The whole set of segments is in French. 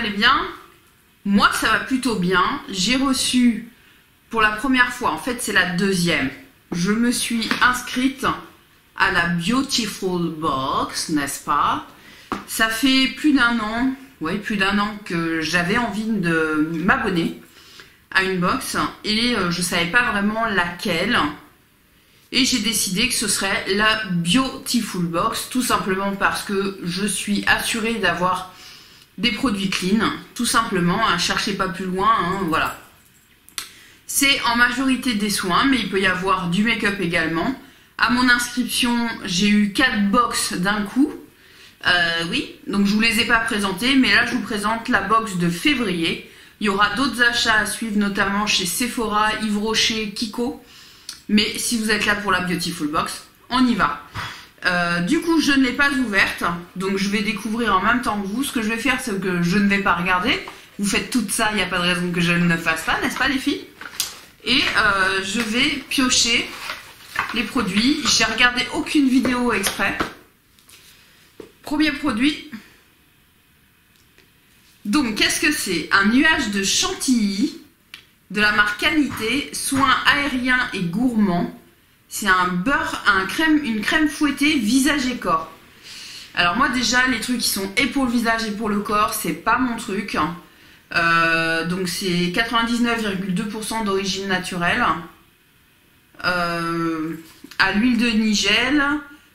allez bien? Moi, ça va plutôt bien. J'ai reçu pour la première fois, en fait, c'est la deuxième. Je me suis inscrite à la Beautiful Box, n'est-ce pas? Ça fait plus d'un an, oui, plus d'un an que j'avais envie de m'abonner à une box et je savais pas vraiment laquelle. Et j'ai décidé que ce serait la Beautiful Box, tout simplement parce que je suis assurée d'avoir des produits clean, tout simplement, hein, cherchez pas plus loin, hein, voilà. C'est en majorité des soins, mais il peut y avoir du make-up également. À mon inscription, j'ai eu 4 box d'un coup, oui, donc je vous les ai pas présentées, mais là je vous présente la box de février. Il y aura d'autres achats à suivre, notamment chez Sephora, Yves Rocher, Kiko. Mais si vous êtes là pour la Beautiful Box, on y va. Du coup, je ne l'ai pas ouverte, donc je vais découvrir en même temps que vous. Ce que je vais faire, c'est que je ne vais pas regarder. Vous faites tout ça, il n'y a pas de raison que je ne le fasse pas, n'est-ce pas les filles? Et je vais piocher les produits. J'ai regardé aucune vidéo exprès. Premier produit. Donc, qu'est-ce que c'est? Un nuage de chantilly de la marque Qualité, soins aériens et gourmands. C'est un beurre, une crème fouettée visage et corps. Alors moi déjà, les trucs qui sont et pour le visage et pour le corps, c'est pas mon truc. Donc c'est 99,2% d'origine naturelle. À l'huile de nigel,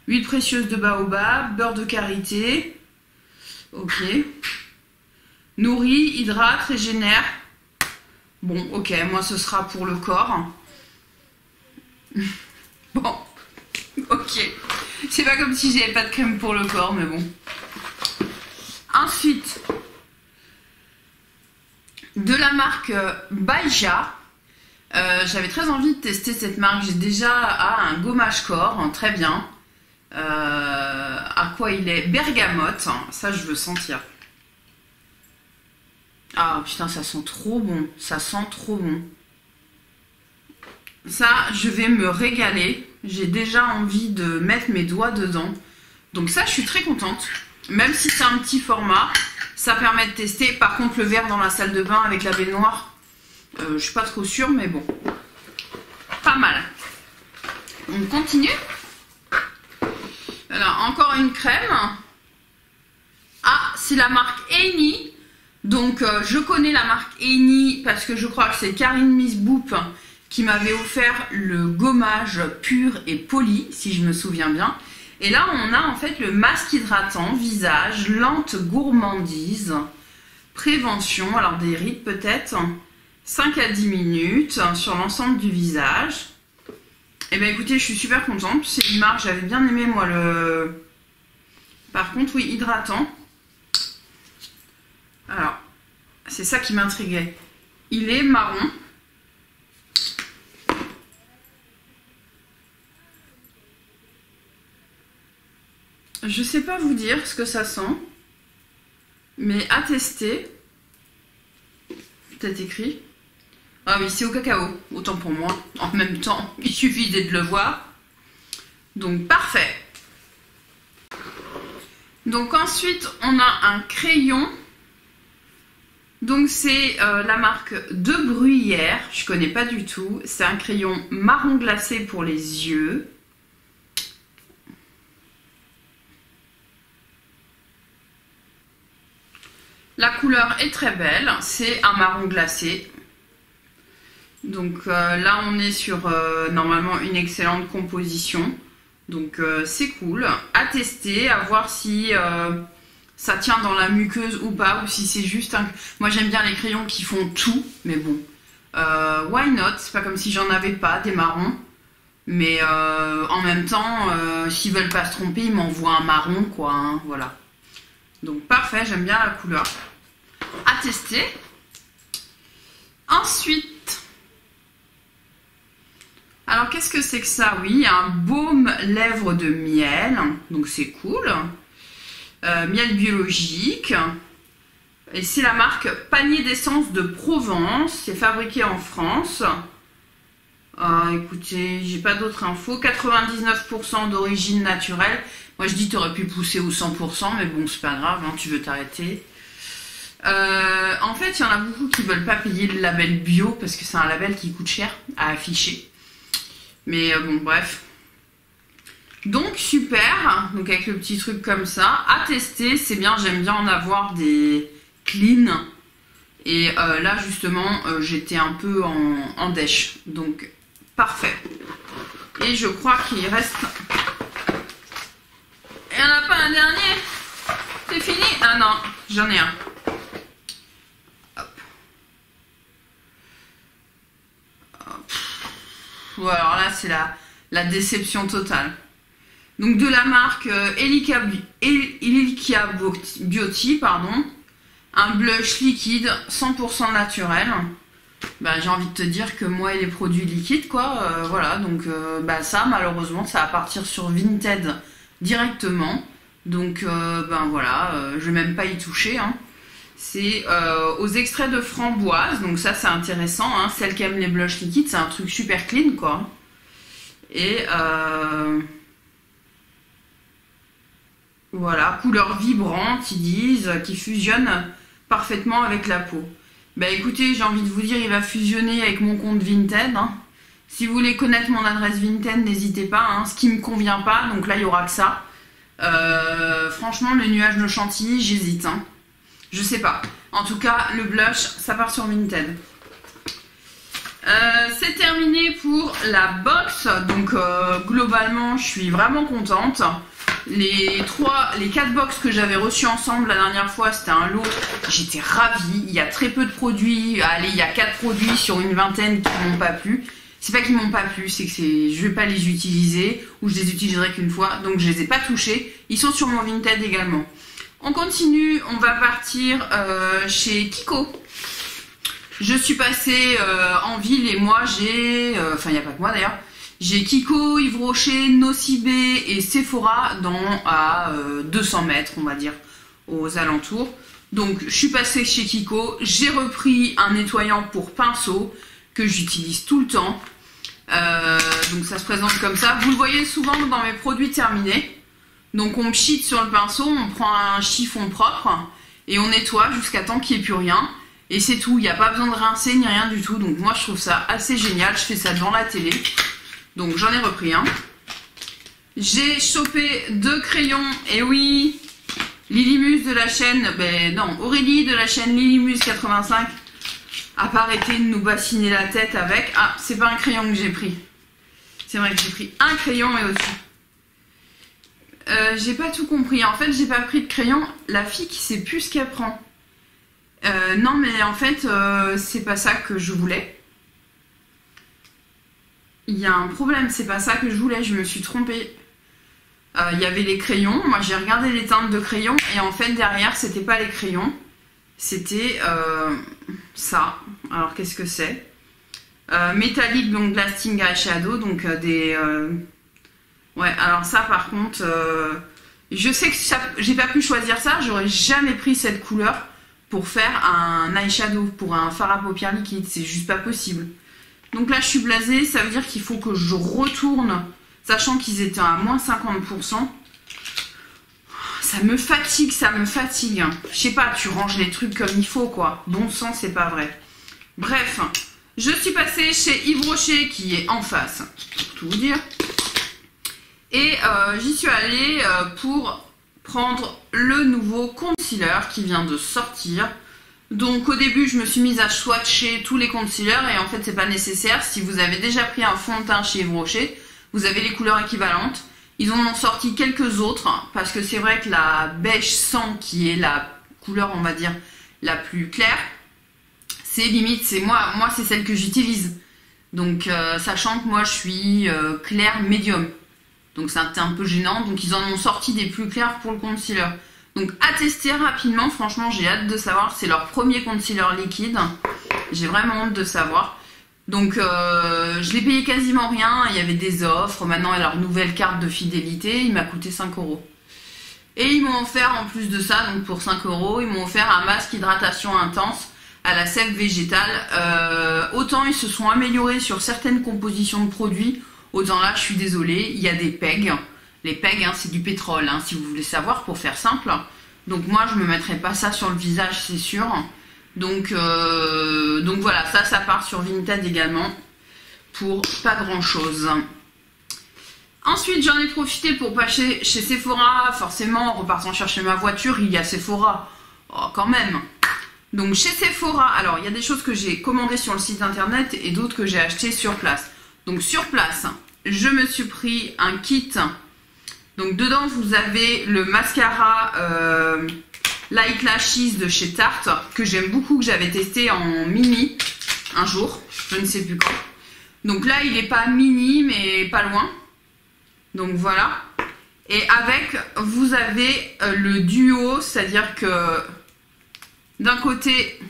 huile précieuse de baobab, beurre de karité. Ok. Nourrit, hydrate, régénère. Bon, ok, moi ce sera pour le corps. Bon, ok. C'est pas comme si j'avais pas de crème pour le corps, mais bon. Ensuite, de la marque Baija. J'avais très envie de tester cette marque. J'ai déjà un gommage corps, hein, très bien. À quoi il est? Bergamote, hein, ça je veux sentir. Ah putain, ça sent trop bon, ça sent trop bon. Ça, je vais me régaler. J'ai déjà envie de mettre mes doigts dedans. Donc ça, je suis très contente. Même si c'est un petit format, ça permet de tester. Par contre, le verre dans la salle de bain avec la baignoire, je suis pas trop sûre, mais bon. Pas mal. On continue. Alors, encore une crème. Ah, c'est la marque Eni. Donc, je connais la marque Eni parce que je crois que c'est Karine Misboop qui m'avait offert le gommage pur et poli, si je me souviens bien. Et là, on a en fait le masque hydratant, visage, lente gourmandise, prévention, alors des rides peut-être, 5 à 10 minutes sur l'ensemble du visage. Et bien écoutez, je suis super contente. C'est une marque, j'avais bien aimé moi le... Par contre, oui, hydratant. Alors, c'est ça qui m'intriguait. Il est marron. Je sais pas vous dire ce que ça sent, mais à tester. Peut-être écrit. Ah oui, c'est au cacao, autant pour moi. En même temps, il suffisait de le voir. Donc parfait. Donc ensuite, on a un crayon. Donc c'est la marque De Bruyère, je connais pas du tout. C'est un crayon marron glacé pour les yeux. La couleur est très belle, c'est un marron glacé. Donc là on est sur normalement une excellente composition. Donc c'est cool. À tester, à voir si ça tient dans la muqueuse ou pas. Ou si c'est juste un... Moi j'aime bien les crayons qui font tout. Mais bon, why not? C'est pas comme si j'en avais pas des marrons. Mais en même temps, s'ils veulent pas se tromper, ils m'envoient un marron quoi. Hein, voilà. Donc parfait, j'aime bien la couleur. À tester. Ensuite, alors qu'est-ce que c'est que ça? Oui, un baume lèvres de miel. Donc c'est cool. Miel biologique. Et c'est la marque Panier d'essence de Provence. C'est fabriqué en France. Écoutez, j'ai pas d'autres infos. 99% d'origine naturelle. Moi je dis t'aurais pu pousser au 100%, mais bon c'est pas grave, hein, tu veux t'arrêter. En fait, il y en a beaucoup qui veulent pas payer le label bio parce que c'est un label qui coûte cher à afficher. Mais bon, bref. Donc super, donc avec le petit truc comme ça, à tester, c'est bien, j'aime bien en avoir des clean. Et là justement, j'étais un peu en dèche, donc parfait. Et je crois qu'il reste... Il n'y en a pas un dernier? C'est fini? Ah non, j'en ai un. Hop. Hop. Bon, alors là, c'est la déception totale. Donc de la marque Elika Beauty, pardon. Un blush liquide 100% naturel. Bah, j'ai envie de te dire que moi et les produits liquides, quoi. Voilà, donc bah, ça, malheureusement, ça va partir sur Vinted directement. Donc ben voilà, je vais même pas y toucher. Hein. C'est aux extraits de framboise. Donc ça, c'est intéressant. Hein. Celles qui aiment les blushs liquides, c'est un truc super clean, quoi. Et... voilà, couleur vibrante, ils disent, qui fusionne parfaitement avec la peau. Bah écoutez, j'ai envie de vous dire, il va fusionner avec mon compte Vinted. Hein. Si vous voulez connaître mon adresse Vinted, n'hésitez pas. Hein. Ce qui me convient pas, donc là, il y aura que ça. Franchement, le nuage de chantilly, j'hésite. Hein. Je sais pas. En tout cas, le blush, ça part sur Vinted. C'est terminé pour la box. Donc, globalement, je suis vraiment contente. Les 4 box que j'avais reçues ensemble la dernière fois, c'était un lot, j'étais ravie. Il y a très peu de produits, allez, il y a 4 produits sur une vingtaine qui m'ont pas plu. C'est pas qu'ils m'ont pas plu, c'est que je vais pas les utiliser, ou je les utiliserai qu'une fois, donc je les ai pas touchés. Ils sont sur mon Vinted également. On continue, on va partir chez Kiko. Je suis passée en ville et moi j'ai, enfin il n'y a pas que moi d'ailleurs, j'ai Kiko, Yves Rocher, Nocibé et Sephora à 200 mètres, on va dire, aux alentours. Donc, je suis passée chez Kiko. J'ai repris un nettoyant pour pinceau que j'utilise tout le temps. Donc, ça se présente comme ça. Vous le voyez souvent dans mes produits terminés. Donc, on pchite sur le pinceau, on prend un chiffon propre et on nettoie jusqu'à temps qu'il n'y ait plus rien. Et c'est tout. Il n'y a pas besoin de rincer ni rien du tout. Donc, moi, je trouve ça assez génial. Je fais ça devant la télé. Donc j'en ai repris un. J'ai chopé 2 crayons. Et oui, Lilimus de la chaîne, ben non, Aurélie de la chaîne Lilimus 85 a pas arrêté de nous bassiner la tête avec. Ah, c'est pas un crayon que j'ai pris. C'est vrai que j'ai pris un crayon et au-dessus. J'ai pas tout compris. En fait, j'ai pas pris de crayon. La fille qui sait plus ce qu'elle prend. Non, mais en fait, c'est pas ça que je voulais. Il y a un problème, c'est pas ça que je voulais, je me suis trompée. Il y avait les crayons, moi j'ai regardé les teintes de crayons et en fait derrière c'était pas les crayons, c'était ça. Alors qu'est-ce que c'est? Métallique, donc lasting eyeshadow, donc des... Ouais, alors ça par contre, je sais que j'ai pas pu choisir ça, j'aurais jamais pris cette couleur pour faire un eyeshadow, pour un fard à paupières liquide, c'est juste pas possible. Donc là, je suis blasée, ça veut dire qu'il faut que je retourne, sachant qu'ils étaient à moins 50%. Ça me fatigue, ça me fatigue. Je sais pas, tu ranges les trucs comme il faut, quoi. Bon sang, c'est pas vrai. Bref, je suis passée chez Yves Rocher, qui est en face, pour tout vous dire. Et j'y suis allée pour prendre le nouveau concealer qui vient de sortir. Donc au début je me suis mise à swatcher tous les concealers et en fait c'est pas nécessaire. Si vous avez déjà pris un fond de teint chez Yves Rocher, vous avez les couleurs équivalentes. Ils en ont sorti quelques autres parce que c'est vrai que la beige 100 qui est la couleur on va dire la plus claire, c'est limite, c'est moi c'est celle que j'utilise. Donc sachant que moi je suis claire médium. Donc c'était un peu gênant, donc ils en ont sorti des plus clairs pour le concealer. Donc à tester rapidement, franchement j'ai hâte de savoir, c'est leur premier concealer liquide, j'ai vraiment hâte de savoir. Donc je l'ai payé quasiment rien, il y avait des offres, maintenant il y a leur nouvelle carte de fidélité, il m'a coûté 5 €. Et ils m'ont offert en plus de ça, donc pour 5 €, ils m'ont offert un masque hydratation intense à la sève végétale. Autant ils se sont améliorés sur certaines compositions de produits, autant là je suis désolée, il y a des PEG. Les PEG, hein, c'est du pétrole, hein, si vous voulez savoir, pour faire simple. Donc moi je me mettrai pas ça sur le visage, c'est sûr. Donc voilà, ça part sur Vinted également pour pas grand chose. Ensuite j'en ai profité pour passer chez Sephora. Forcément en repartant chercher ma voiture il y a Sephora, oh, quand même. Donc chez Sephora, alors il y a des choses que j'ai commandées sur le site internet et d'autres que j'ai achetées sur place. Donc sur place je me suis pris un kit. Donc dedans vous avez le mascara Light Lashes de chez Tarte, que j'aime beaucoup, que j'avais testé en mini un jour, je ne sais plus quand. Donc là il n'est pas mini mais pas loin. Donc voilà. Et avec vous avez le duo, c'est-à-dire que d'un côté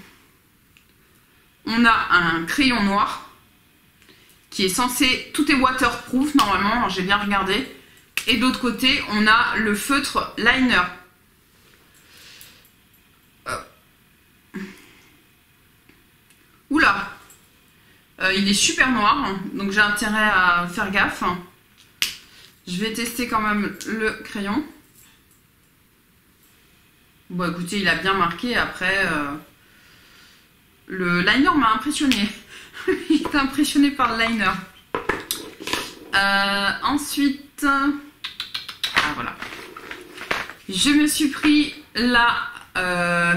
on a un crayon noir qui est censé, tout est waterproof normalement, j'ai bien regardé. Et de l'autre côté on a le feutre liner. Oula, il est super noir, donc j'ai intérêt à faire gaffe. Je vais tester quand même le crayon. Bon écoutez, il a bien marqué. Après, le liner m'a impressionné. Il est impressionné par le liner. Ensuite, voilà. Je me suis pris la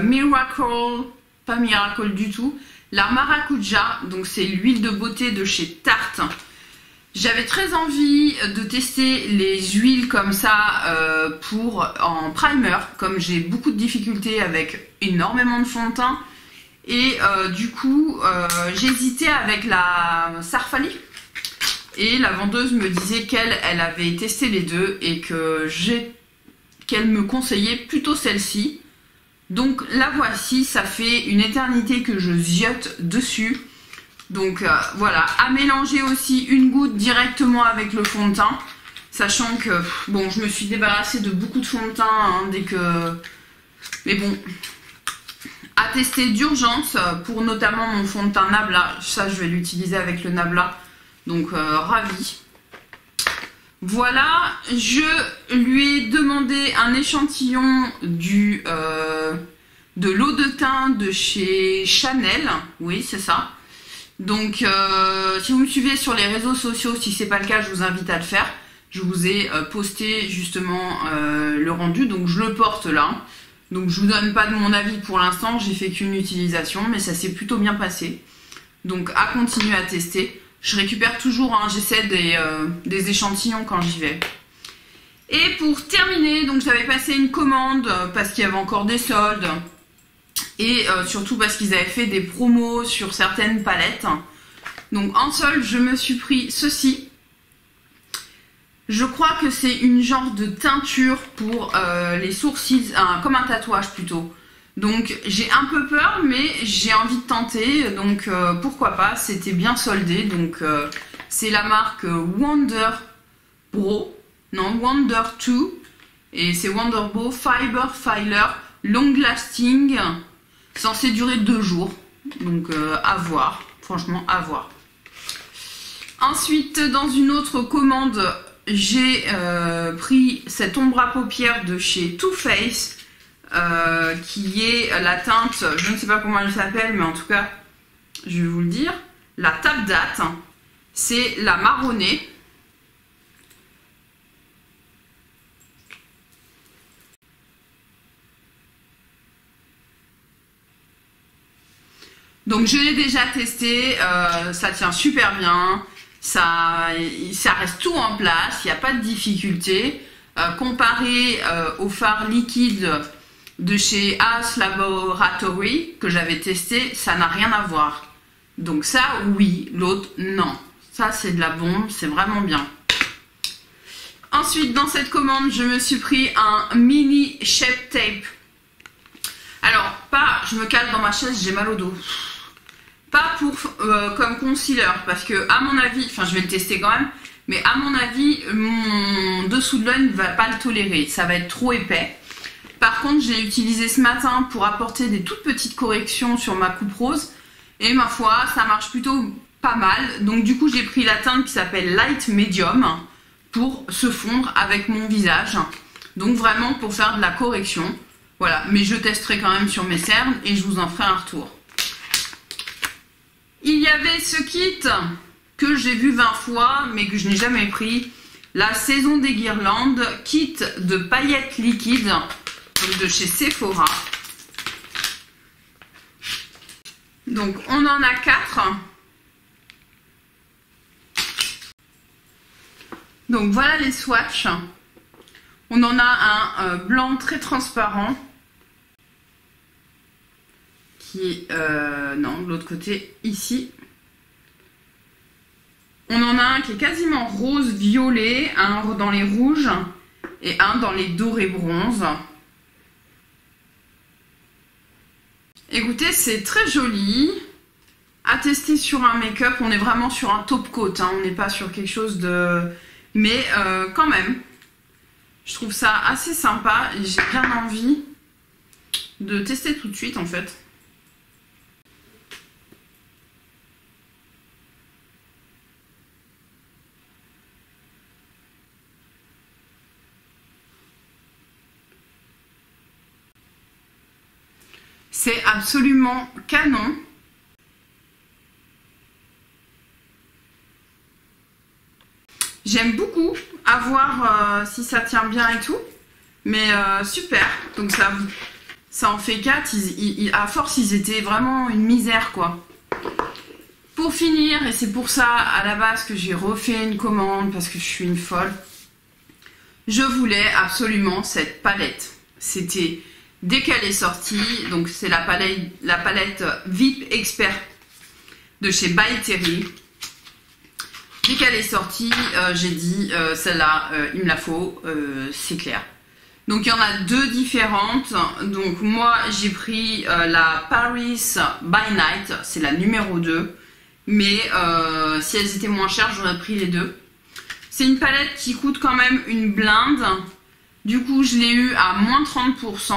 Miracle, pas Miracle du tout, la Maracuja, donc c'est l'huile de beauté de chez Tarte. J'avais très envie de tester les huiles comme ça en primer, comme j'ai beaucoup de difficultés avec énormément de fond de teint. Et du coup, j'hésitais avec la Sarfali. Et la vendeuse me disait qu'elle avait testé les deux et qu'elle me conseillait plutôt celle-ci. Donc la voici, ça fait une éternité que je ziote dessus. Donc voilà, à mélanger aussi une goutte directement avec le fond de teint. Sachant que, bon, je me suis débarrassée de beaucoup de fond de teint hein, dès que... Mais bon, à tester d'urgence pour notamment mon fond de teint Nabla. Ça, je vais l'utiliser avec le Nabla. Donc, ravi. Voilà, je lui ai demandé un échantillon de l'eau de teint de chez Chanel. Oui, c'est ça. Donc, si vous me suivez sur les réseaux sociaux, si ce n'est pas le cas, je vous invite à le faire. Je vous ai posté justement le rendu, donc je le porte là. Donc, je ne vous donne pas de mon avis pour l'instant, j'ai fait qu'une utilisation, mais ça s'est plutôt bien passé. Donc, à continuer à tester. Je récupère toujours, hein, j'essaie des échantillons quand j'y vais. Et pour terminer, donc j'avais passé une commande parce qu'il y avait encore des soldes. Et surtout parce qu'ils avaient fait des promos sur certaines palettes. Donc en solde, je me suis pris ceci. Je crois que c'est une genre de teinture pour les sourcils, comme un tatouage plutôt. Donc j'ai un peu peur mais j'ai envie de tenter, donc pourquoi pas, c'était bien soldé. Donc c'est la marque Wonder Bro, non Wonder 2, et c'est Wonder Bro Fiber Filer Long Lasting, censé durer 2 jours, donc à voir, franchement à voir. Ensuite dans une autre commande, j'ai pris cette ombre à paupières de chez Too Faced. Qui est la teinte, je ne sais pas comment elle s'appelle, mais en tout cas, je vais vous le dire, la Tap Date, c'est la marronnée. Donc je l'ai déjà testé, ça tient super bien, ça reste tout en place, il n'y a pas de difficulté. Comparé au fard liquide de chez As Laboratory que j'avais testé, ça n'a rien à voir. Donc ça oui, l'autre non. Ça c'est de la bombe, c'est vraiment bien. Ensuite dans cette commande, je me suis pris un mini shape tape. Alors pas, je me cale dans ma chaise, j'ai mal au dos. Pas pour comme concealer parce que à mon avis, enfin je vais le tester quand même, mais à mon avis mon dessous de l'œil ne va pas le tolérer, ça va être trop épais. Par contre, je l'ai utilisé ce matin pour apporter des toutes petites corrections sur ma coupe rose. Et ma foi, ça marche plutôt pas mal. Donc du coup, j'ai pris la teinte qui s'appelle Light Medium pour se fondre avec mon visage. Donc vraiment pour faire de la correction. Voilà, mais je testerai quand même sur mes cernes et je vous en ferai un retour. Il y avait ce kit que j'ai vu 20 fois, mais que je n'ai jamais pris. La saison des guirlandes, kit de paillettes liquides, donc de chez Sephora. Donc on en a 4. Donc voilà les swatchs. On en a un blanc très transparent. Qui est... non, de l'autre côté, ici. On en a un qui est quasiment rose-violet, un dans les rouges et un dans les dorés bronze. Écoutez, c'est très joli. À tester sur un make-up, on est vraiment sur un top coat, hein. On n'est pas sur quelque chose de... Mais quand même, je trouve ça assez sympa et j'ai bien envie de tester tout de suite en fait. C'est absolument canon. J'aime beaucoup à voir si ça tient bien et tout. Mais super. Donc ça en fait 4. À force, ils étaient vraiment une misère, quoi. Pour finir, et c'est pour ça à la base que j'ai refait une commande parce que je suis une folle. Je voulais absolument cette palette. C'était... Dès qu'elle est sortie, donc c'est la palette VIP Expert de chez By Terry. Dès qu'elle est sortie, j'ai dit celle-là, il me la faut, c'est clair. Donc il y en a 2 différentes. Donc moi j'ai pris la Paris by Night, c'est la numéro 2. Mais si elles étaient moins chères, j'aurais pris les 2. C'est une palette qui coûte quand même une blinde. Du coup je l'ai eu à moins 30%.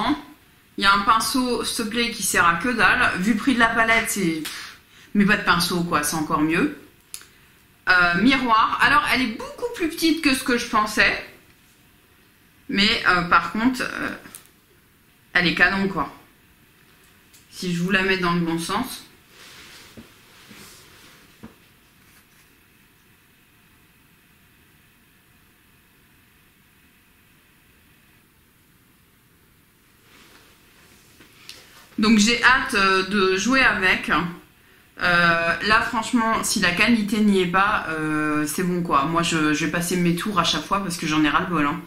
Il y a un pinceau, s'il te plaît, qui sert à que dalle. Vu le prix de la palette, c'est... Mais pas de pinceau, quoi, c'est encore mieux. Miroir. Alors, elle est beaucoup plus petite que ce que je pensais. Mais, par contre, elle est canon, quoi. Si je vous la mets dans le bon sens... Donc j'ai hâte de jouer avec. Là franchement, si la qualité n'y est pas, c'est bon quoi. Moi je vais passer mes tours à chaque fois parce que j'en ai ras le bol. Hein.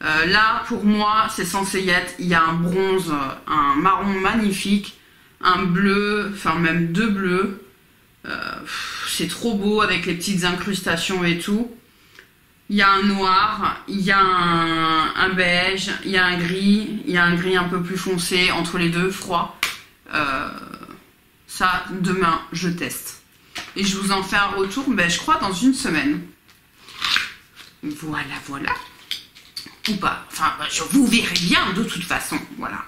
Là pour moi c'est censé y être. Il y a un bronze, un marron magnifique, un bleu, enfin même 2 bleus. C'est trop beau avec les petites incrustations et tout. Il y a un noir, il y a un beige, il y a un gris, il y a un gris un peu plus foncé, entre les deux, froid. Ça, demain, je teste. Et je vous en fais un retour, ben, je crois, dans une semaine. Voilà, voilà. Ou pas. Enfin, je vous verrai bien, de toute façon. Voilà.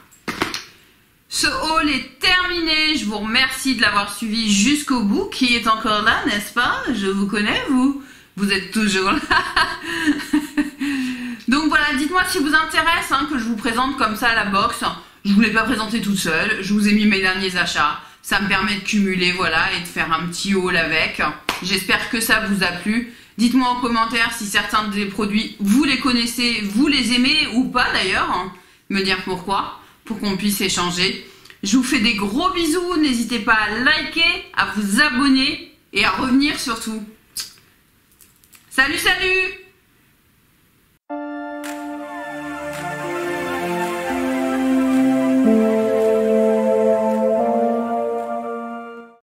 Ce haul est terminé. Je vous remercie de l'avoir suivi jusqu'au bout. Qui est encore là, n'est-ce pas? Je vous connais, vous. Vous êtes toujours là. Donc voilà, dites-moi si vous intéresse hein, que je vous présente comme ça la box. Je ne vous l'ai pas présentée toute seule. Je vous ai mis mes derniers achats. Ça me permet de cumuler, voilà, et de faire un petit haul avec. J'espère que ça vous a plu. Dites-moi en commentaire si certains des produits, vous les connaissez, vous les aimez ou pas d'ailleurs. Hein. Me dire pourquoi, pour qu'on puisse échanger. Je vous fais des gros bisous. N'hésitez pas à liker, à vous abonner et à revenir surtout. Salut, salut!